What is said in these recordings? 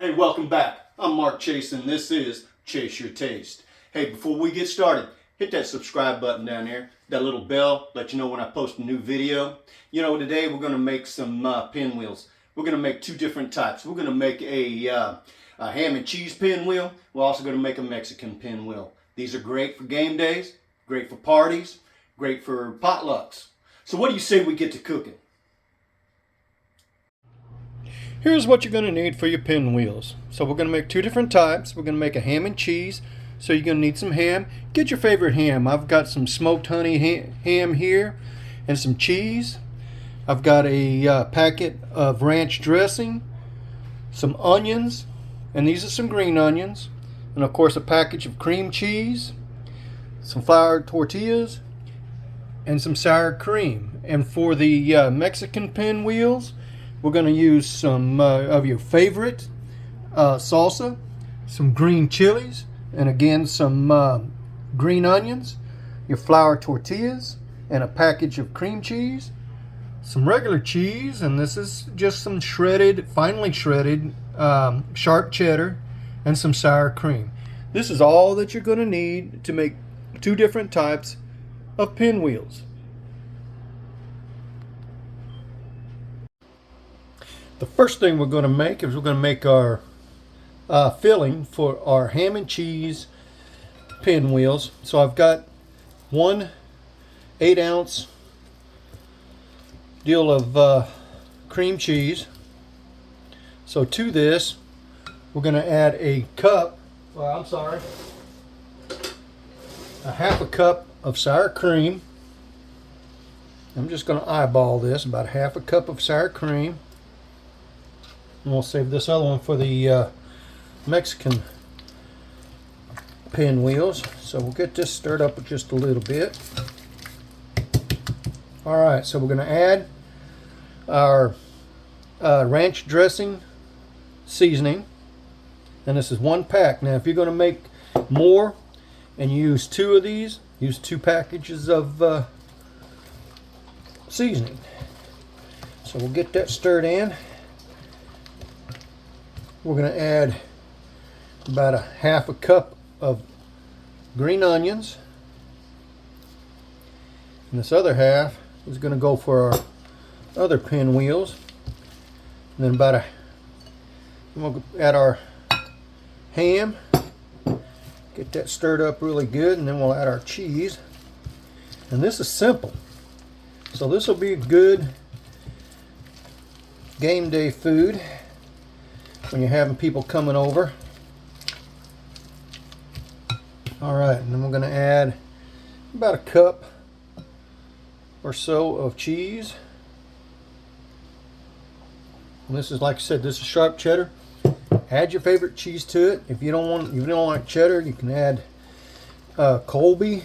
Hey, welcome back. I'm Mark Chase and this is Chase Your Taste. Hey, before we get started, hit that subscribe button down there, that little bell, let you know when I post a new video. You know, today we're going to make some pinwheels. We're going to make two different types. We're going to make a ham and cheese pinwheel. We're also going to make a Mexican pinwheel. These are great for game days, great for parties, great for potlucks. So what do you say we get to cooking? Here's what you're going to need for your pinwheels. So we're going to make two different types. We're going to make a ham and cheese. So you're going to need some ham. Get your favorite ham. I've got some smoked honey ham here and some cheese. I've got a packet of ranch dressing, some onions, and these are some green onions, and of course a package of cream cheese, some flour tortillas, and some sour cream. And for the Mexican pinwheels, we're going to use some of your favorite salsa, some green chilies, and again some green onions, your flour tortillas, and a package of cream cheese, some regular cheese, and this is just some shredded, finely shredded, sharp cheddar, and some sour cream. This is all that you're going to need to make two different types of pinwheels. The first thing we're going to make is we're going to make our filling for our ham and cheese pinwheels. So I've got one 8-ounce deal of cream cheese. So to this, we're going to add a half a cup of sour cream. I'm just going to eyeball this, about a half a cup of sour cream. And we'll save this other one for the Mexican pinwheels. So we'll get this stirred up just a little bit. Alright, so we're going to add our ranch dressing seasoning. And this is 1 pack. Now if you're going to make more and you use 2 of these, use 2 packages of seasoning. So we'll get that stirred in. We're going to add about a half a cup of green onions, and this other half is going to go for our other pinwheels. And then we'll add our ham, get that stirred up really good, and then we'll add our cheese. And this is simple, so this will be a good game day food when you're having people coming over. Alright, and then we're going to add about a cup or so of cheese. And this is, like I said, this is sharp cheddar. Add your favorite cheese to it. If you don't like cheddar, you can add Colby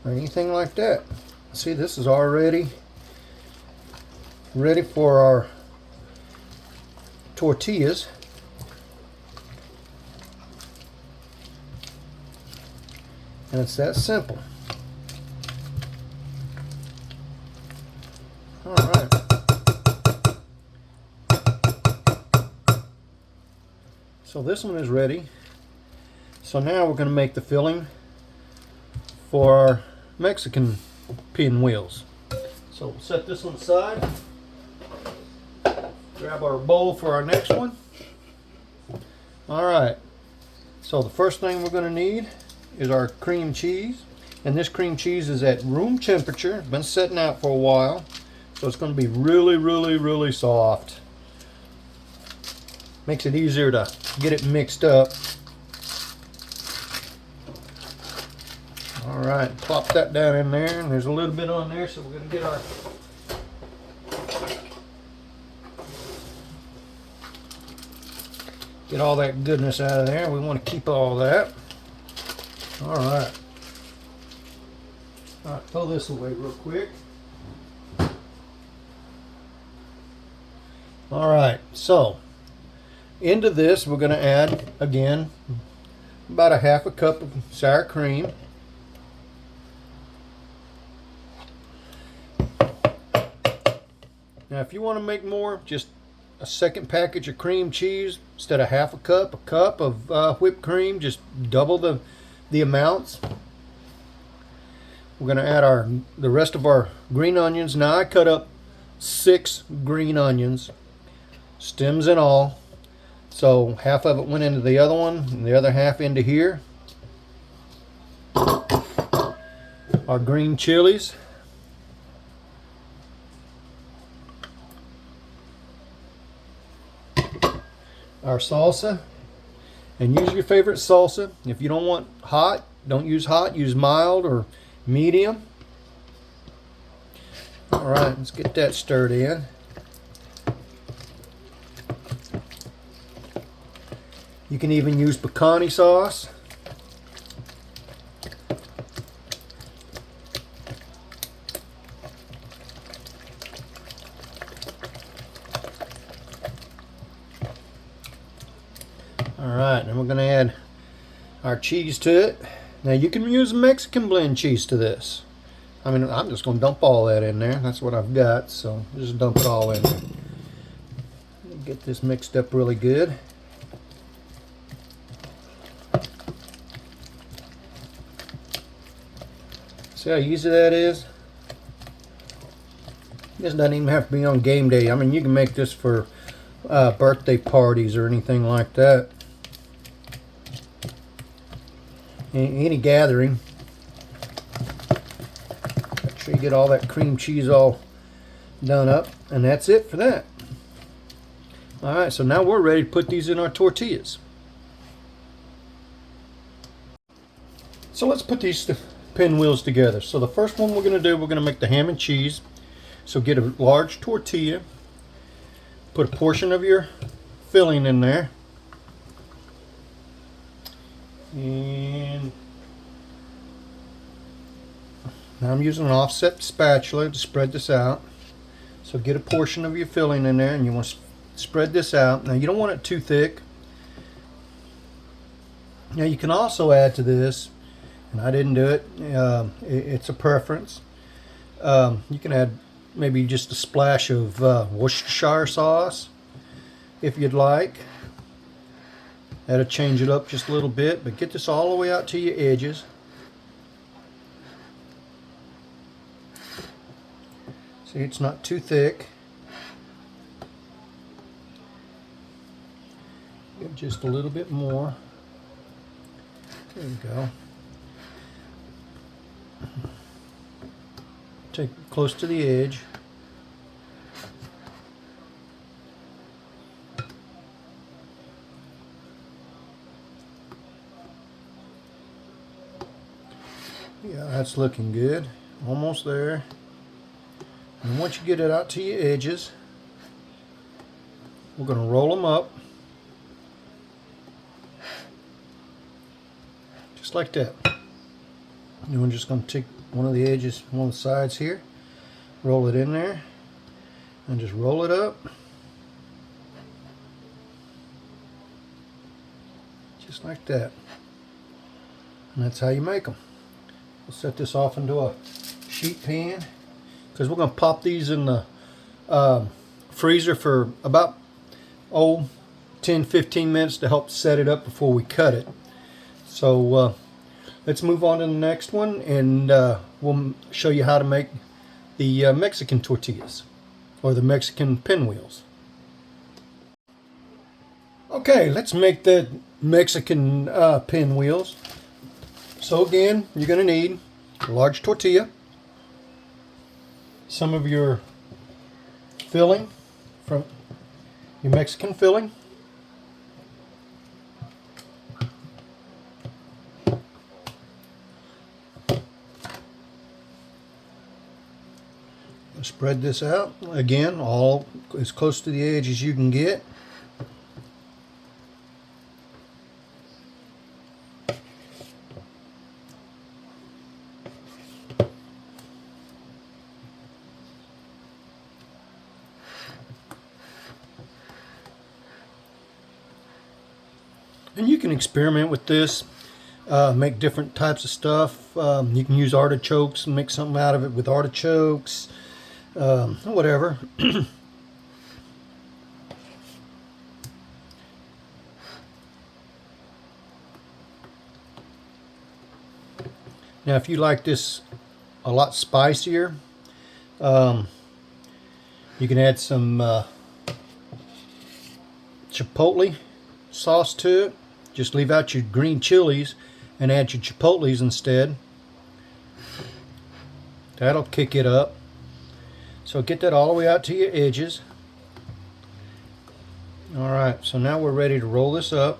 or anything like that. See, this is already ready for our tortillas. And it's that simple. Alright. So this one is ready. So now we're going to make the filling for our Mexican pinwheels. So we'll set this one aside. Grab our bowl for our next one. Alright, so the first thing we're going to need is our cream cheese. And this cream cheese is at room temperature. It's been sitting out for a while. So it's going to be really, really, really soft. Makes it easier to get it mixed up. Alright, plop that down in there. And there's a little bit on there, so we're going to get our get all that goodness out of there. We want to keep all that. Alright. Alright, throw this away real quick. Alright, so into this we're going to add, again, about a half a cup of sour cream. Now if you want to make more, just a second package of cream cheese. Instead of half a cup of whipped cream. Just double the amounts. We're going to add the rest of our green onions. Now I cut up 6 green onions, stems and all. So half of it went into the other one and the other half into here. Our green chilies. Our salsa. And use your favorite salsa. If you don't want hot, don't use hot. Use mild or medium. Alright, let's get that stirred in. You can even use pecani sauce. Alright, and we're going to add our cheese to it. Now you can use Mexican blend cheese to this. I mean, I'm just going to dump all that in there. That's what I've got, so just dump it all in there. Get this mixed up really good. See how easy that is? This doesn't even have to be on game day. I mean, you can make this for birthday parties or anything like that. Any gathering. Make sure you get all that cream cheese all done up, and that's it for that. Alright, so now we're ready to put these in our tortillas. So let's put these pinwheels together. So the first one we're going to do, we're going to make the ham and cheese. So get a large tortilla, put a portion of your filling in there, and now I'm using an offset spatula to spread this out. So get a portion of your filling in there, and you want to spread this out. Now you don't want it too thick. Now you can also add to this, and I didn't do it, it's a preference. You can add maybe just a splash of Worcestershire sauce if you'd like. That'll change it up just a little bit, but get this all the way out to your edges. See, it's not too thick. Give just a little bit more. There you go. Take it close to the edge. Yeah, that's looking good. Almost there. And once you get it out to your edges, we're going to roll them up. Just like that. And we're just going to take one of the edges, one of the sides here, roll it in there, and just roll it up. Just like that. And that's how you make them. We'll set this off into a sheet pan, because we're going to pop these in the freezer for about 10-15 minutes to help set it up before we cut it. So let's move on to the next one, and we'll show you how to make the Mexican tortillas, or the Mexican pinwheels. Okay, let's make the Mexican pinwheels. So again, you're going to need a large tortilla, some of your filling from your Mexican filling, spread this out again, all as close to the edge as you can get. And you can experiment with this, make different types of stuff. You can use artichokes and make something out of it with artichokes, whatever. Now if you like this a lot spicier, you can add some chipotle sauce to it. Just leave out your green chilies and add your chipotles instead. That'll kick it up. So get that all the way out to your edges. Alright, so now we're ready to roll this up.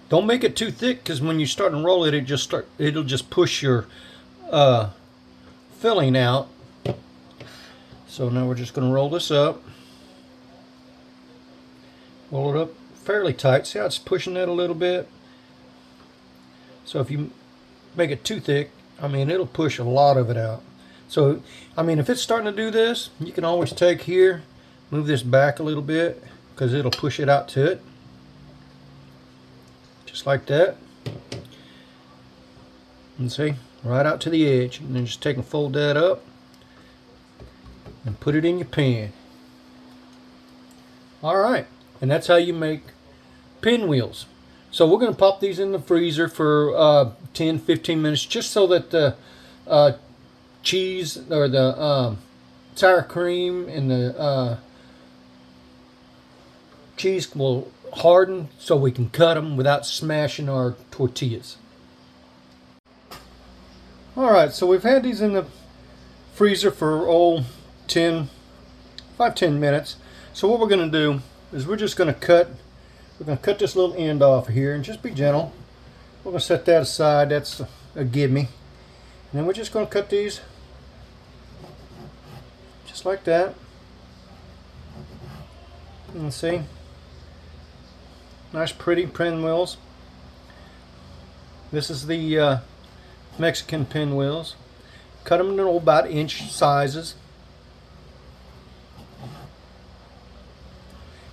Don't make it too thick, because when you start to roll it, it'll just push your filling out. So now we're just going to roll this up. Roll it up fairly tight. See how it's pushing that a little bit? So if you make it too thick, I mean, it'll push a lot of it out. So, I mean, if it's starting to do this, you can always take here, move this back a little bit, because it'll push it out to it. Just like that. And see, right out to the edge. And then just take and fold that up and put it in your pan. Alright, and that's how you make pinwheels. So we're going to pop these in the freezer for 10-15 minutes, just so that the cheese or the sour cream and the cheese will harden, so we can cut them without smashing our tortillas. Alright, so we've had these in the freezer for 5-10 minutes. So what we're going to do is we're going to cut this little end off here, and just be gentle. We're going to set that aside. That's a gimme. And then we're just going to cut these just like that. And see, nice pretty pinwheels. This is the Mexican pinwheels. Cut them in about inch sizes.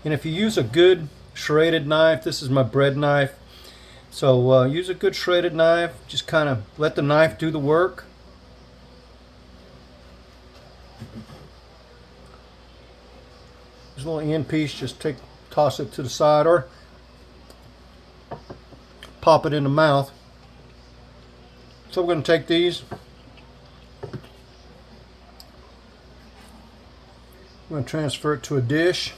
And if you use a good serrated knife, this is my bread knife, so use a good serrated knife. Just kind of let the knife do the work. This little end piece, just toss it to the side, or pop it in the mouth. So we're going to take these. I'm going to transfer it to a dish.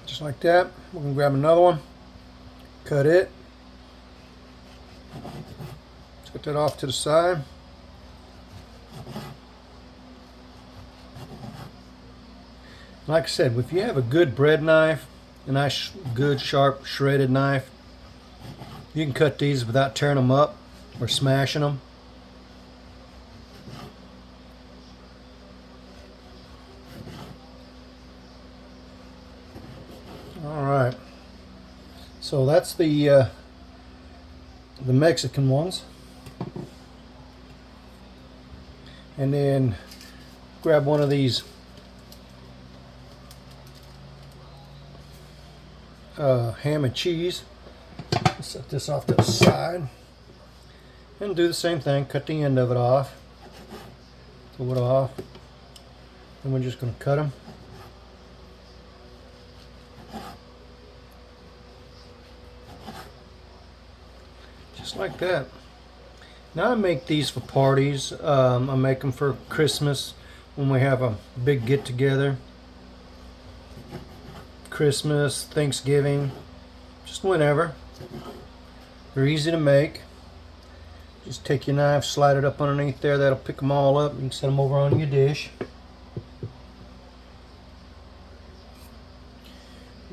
Just like that. We're going to grab another one. Cut it. Set that off to the side. Like I said, if you have a good bread knife, a nice, good, sharp, shredded knife, you can cut these without tearing them up or smashing them. Alright, so that's the Mexican ones. And then grab one of these ham and cheese. Set this off to the side and do the same thing. Cut the end of it off, pull it off, and we're just going to cut them. Just like that. Now I make these for parties. I make them for Christmas when we have a big get together. Christmas, Thanksgiving, just whenever. They're easy to make. Just take your knife, slide it up underneath there. That'll pick them all up. You can set them over on your dish.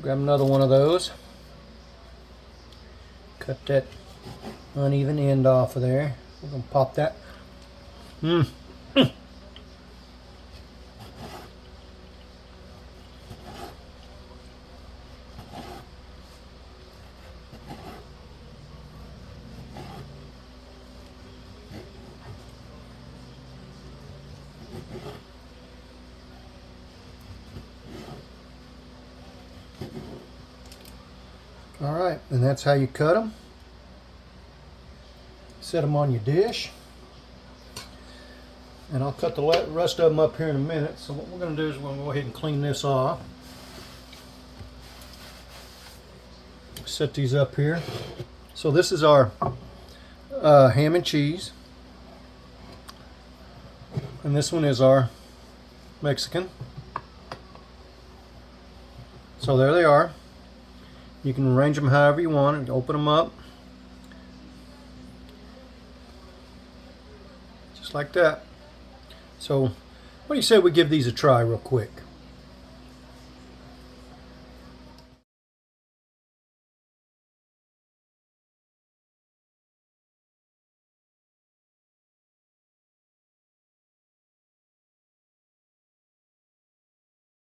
Grab another one of those. Cut that uneven end off of there. We're going to pop that. Alright, and that's how you cut them. Set them on your dish. And I'll cut the rest of them up here in a minute. So what we're going to do is we're going to go ahead and clean this off. Set these up here. So this is our ham and cheese. And this one is our Mexican. So there they are. You can arrange them however you want and open them up. Just like that. So what do you say we give these a try real quick?